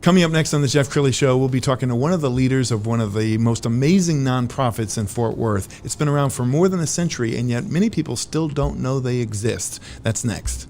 Coming up next on the Jeff Crilley Show, we'll be talking to one of the leaders of one of the most amazing nonprofits in Fort Worth. It's been around for more than a century, and yet many people still don't know they exist. That's next.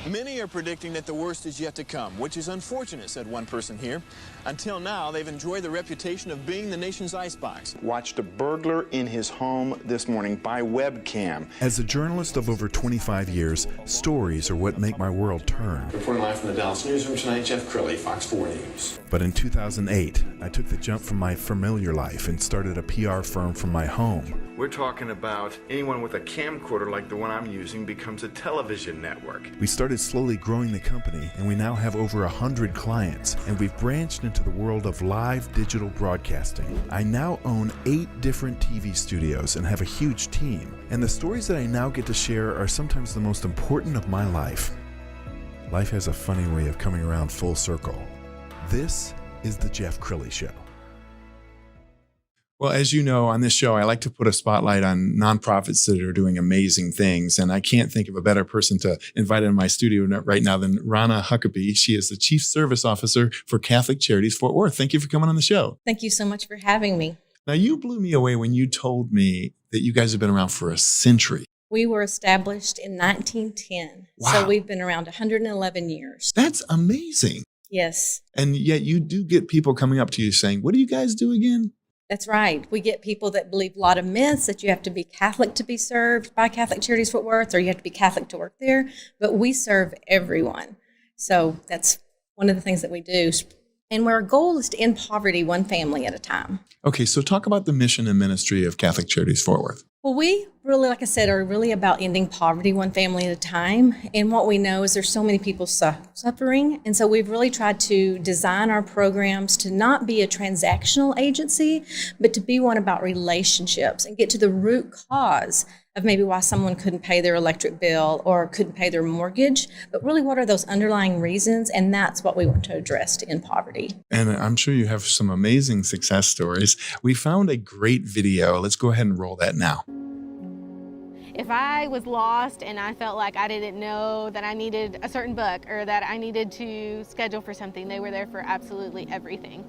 Many are predicting that the worst is yet to come, which is unfortunate, said one person here. Until now, they've enjoyed the reputation of being the nation's icebox. Watched a burglar in his home this morning by webcam. As a journalist of over 25 years, stories are what make my world turn. Reporting live from the Dallas newsroom tonight, Jeff Crilley, Fox 4 News. But in 2008, I took the jump from my familiar life and started a PR firm from my home. We're talking about anyone with a camcorder like the one I'm using becomes a television network. We started slowly growing the company, and we now have over 100 clients, and we've branched into the world of live digital broadcasting. I now own 8 different TV studios and have a huge team, and the stories that I now get to share are sometimes the most important of my life. Life has a funny way of coming around full circle. This is the Jeff Crilley Show. Well, as you know, on this show, I like to put a spotlight on nonprofits that are doing amazing things. And I can't think of a better person to invite in my studio right now than Ronna Huckaby. She is the Chief Service Officer for Catholic Charities Fort Worth. Thank you for coming on the show. Thank you so much for having me. Now, you blew me away when you told me that you guys have been around for a century. We were established in 1910. Wow. So we've been around 111 years. That's amazing. Yes. And yet you do get people coming up to you saying, what do you guys do again? That's right. We get people that believe a lot of myths, that you have to be Catholic to be served by Catholic Charities Fort Worth, or you have to be Catholic to work there. But we serve everyone. So that's one of the things that we do. And our goal is to end poverty one family at a time. Okay, so talk about the mission and ministry of Catholic Charities Fort Worth. Well, we really, like I said, are really about ending poverty one family at a time. And what we know is there's so many people suffering. And so we've really tried to design our programs to not be a transactional agency, but to be one about relationships and get to the root cause of maybe why someone couldn't pay their electric bill or couldn't pay their mortgage. But really, what are those underlying reasons? And that's what we want to address to end poverty. And I'm sure you have some amazing success stories. We found a great video. Let's go ahead and roll that now. If I was lost and I felt like I didn't know that I needed a certain book or that I needed to schedule for something, they were there for absolutely everything.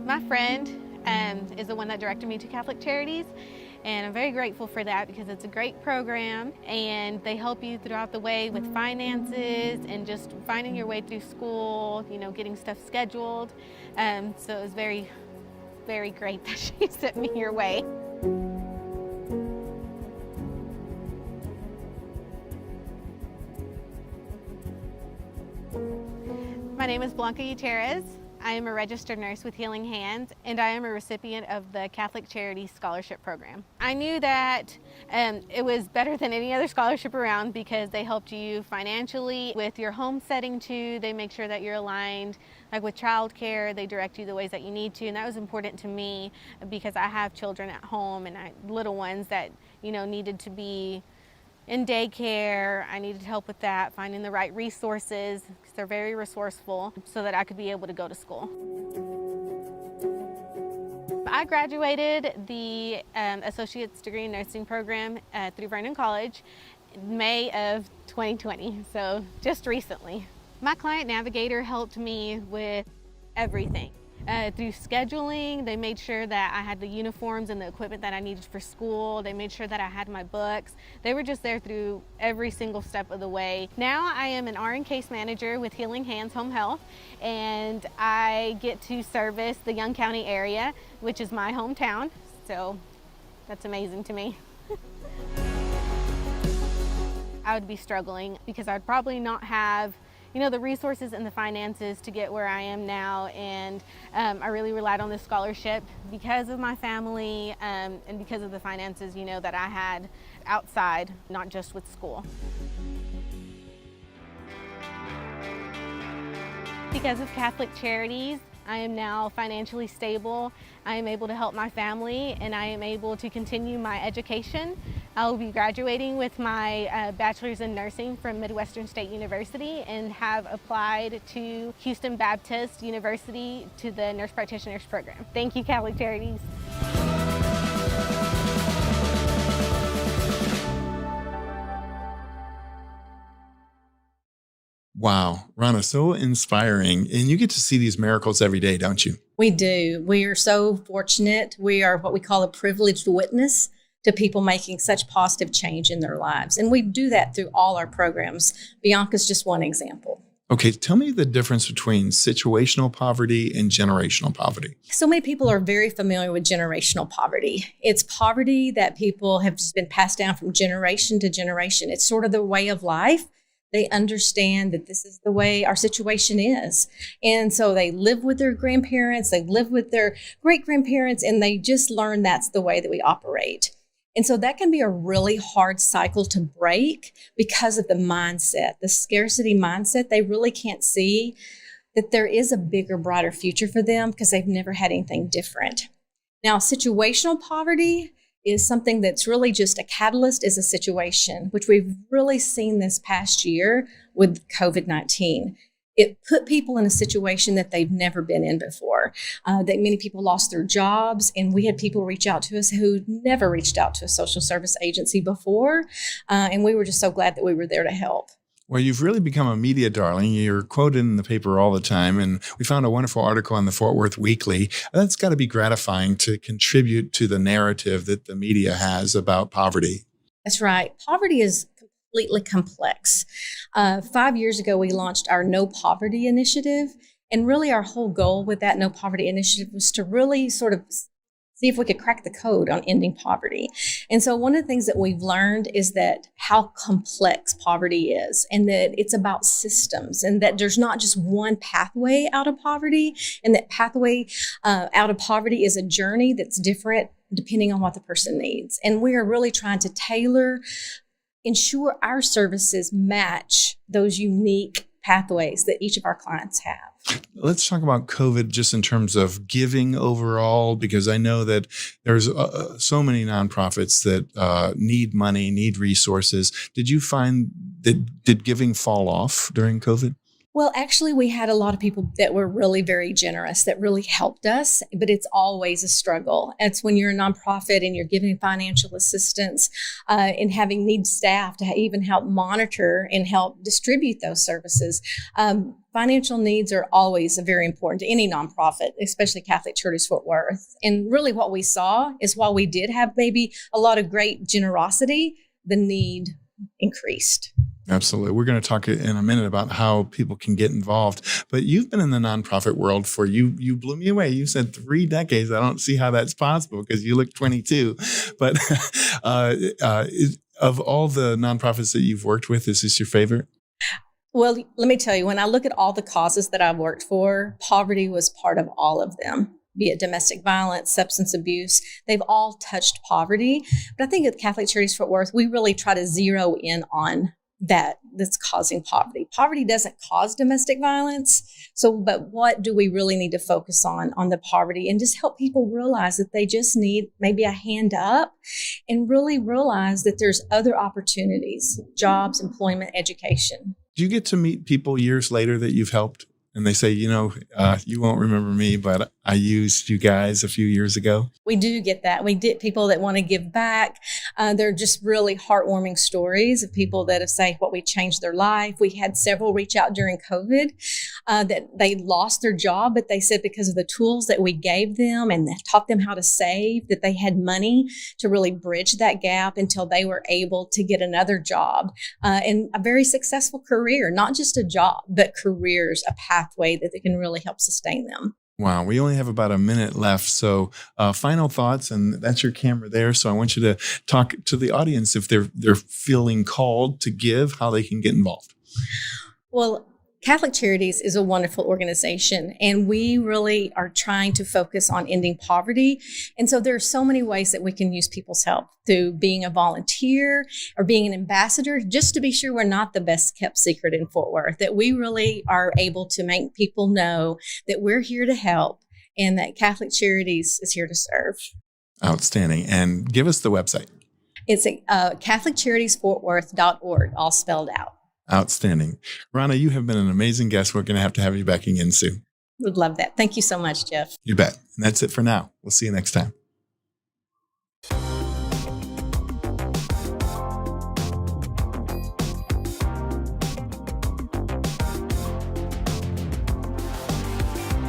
My friend is the one that directed me to Catholic Charities, and I'm very grateful for that because it's a great program and they help you throughout the way with finances and just finding your way through school, you know, getting stuff scheduled. So it was very, very great that she sent me your way. My name is Blanca Gutierrez. I am a registered nurse with Healing Hands, and I am a recipient of the Catholic Charities Scholarship Program. I knew that it was better than any other scholarship around because they helped you financially with your home setting too. They make sure that you're aligned, like with childcare, they direct you the ways that you need to, and that was important to me because I have children at home and little ones that, you know, needed to be in daycare. I needed help with that, finding the right resources, because they're very resourceful, so that I could be able to go to school. I graduated the Associate's Degree in Nursing program through Vernon College in May of 2020, so just recently. My client navigator helped me with everything. Through scheduling, they made sure that I had the uniforms and the equipment that I needed for school. They made sure that I had my books. They were just there through every single step of the way. Now I am an RN case manager with Healing Hands Home Health, and I get to service the Young County area, which is my hometown. So that's amazing to me. I would be struggling because I'd probably not have, you know, the resources and the finances to get where I am now, and I really relied on this scholarship because of my family and because of the finances, you know, that I had outside, not just with school. Because of Catholic Charities, I am now financially stable. I am able to help my family, and I am able to continue my education. I will be graduating with my bachelor's in nursing from Midwestern State University and have applied to Houston Baptist University to the Nurse Practitioners program. Thank you, Catholic Charities. Wow, Ronna, so inspiring. And you get to see these miracles every day, don't you? We do. We are so fortunate. We are what we call a privileged witness to people making such positive change in their lives. And we do that through all our programs. Bianca's just one example. Okay, tell me the difference between situational poverty and generational poverty. So many people are very familiar with generational poverty. It's poverty that people have just been passed down from generation to generation. It's sort of the way of life. They understand that this is the way our situation is. And so they live with their grandparents, they live with their great-grandparents, and they just learn that's the way that we operate. And so that can be a really hard cycle to break because of the mindset, the scarcity mindset. They really can't see that there is a bigger, brighter future for them because they've never had anything different. Now, situational poverty is something that's really just a catalyst, is a situation, which we've really seen this past year with COVID-19. It put people in a situation that they've never been in before, that many people lost their jobs, and we had people reach out to us who never reached out to a social service agency before, and we were just so glad that we were there to help. Well, you've really become a media darling. You're quoted in the paper all the time, and we found a wonderful article on the Fort Worth Weekly. That's got to be gratifying to contribute to the narrative that the media has about poverty. That's right. Poverty is completely complex. 5 years ago, we launched our No Poverty Initiative. And really our whole goal with that No Poverty Initiative was to really sort of see if we could crack the code on ending poverty. And so one of the things that we've learned is that how complex poverty is, and that it's about systems, and that there's not just one pathway out of poverty, and that pathway out of poverty is a journey that's different depending on what the person needs. And we are really trying to ensure our services match those unique pathways that each of our clients have. Let's talk about COVID just in terms of giving overall, because I know that there's so many nonprofits that need money, need resources. Did you find that, did giving fall off during COVID? Well, actually, we had a lot of people that were really very generous, that really helped us, but it's always a struggle. It's when you're a nonprofit and you're giving financial assistance and having need staff to even help monitor and help distribute those services. Financial needs are always very important to any nonprofit, especially Catholic Charities Fort Worth. And really what we saw is while we did have maybe a lot of great generosity, the need increased. Absolutely. We're going to talk in a minute about how people can get involved. But you've been in the nonprofit world for, you blew me away. You said 3 decades. I don't see how that's possible because you look 22. But of all the nonprofits that you've worked with, is this your favorite? Well, let me tell you, when I look at all the causes that I've worked for, poverty was part of all of them. Be it domestic violence, substance abuse, they've all touched poverty. But I think at Catholic Charities Fort Worth, we really try to zero in on that's causing poverty. Poverty doesn't cause domestic violence. So, but what do we really need to focus on the poverty, and just help people realize that they just need maybe a hand up and really realize that there's other opportunities, jobs, employment, education. Do you get to meet people years later that you've helped and they say, you won't remember me, but I used you guys a few years ago? We do get that. We get people that want to give back. They're just really heartwarming stories of people that have said what we changed their life. We had several reach out during COVID that they lost their job, but they said because of the tools that we gave them and taught them how to save, that they had money to really bridge that gap until they were able to get another job and a very successful career, not just a job, but careers, a pathway that they can really help sustain them. Wow, we only have about a minute left. So final thoughts, and that's your camera there. So I want you to talk to the audience if they're feeling called to give, how they can get involved. Well, Catholic Charities is a wonderful organization, and we really are trying to focus on ending poverty. And so there are so many ways that we can use people's help, through being a volunteer or being an ambassador, just to be sure we're not the best kept secret in Fort Worth, that we really are able to make people know that we're here to help and that Catholic Charities is here to serve. Outstanding. And give us the website. It's CatholicCharitiesFortWorth.org, all spelled out. Outstanding. Ronna, you have been an amazing guest. We're going to have you back again soon. Would love that. Thank you so much, Jeff. You bet. And that's it for now. We'll see you next time.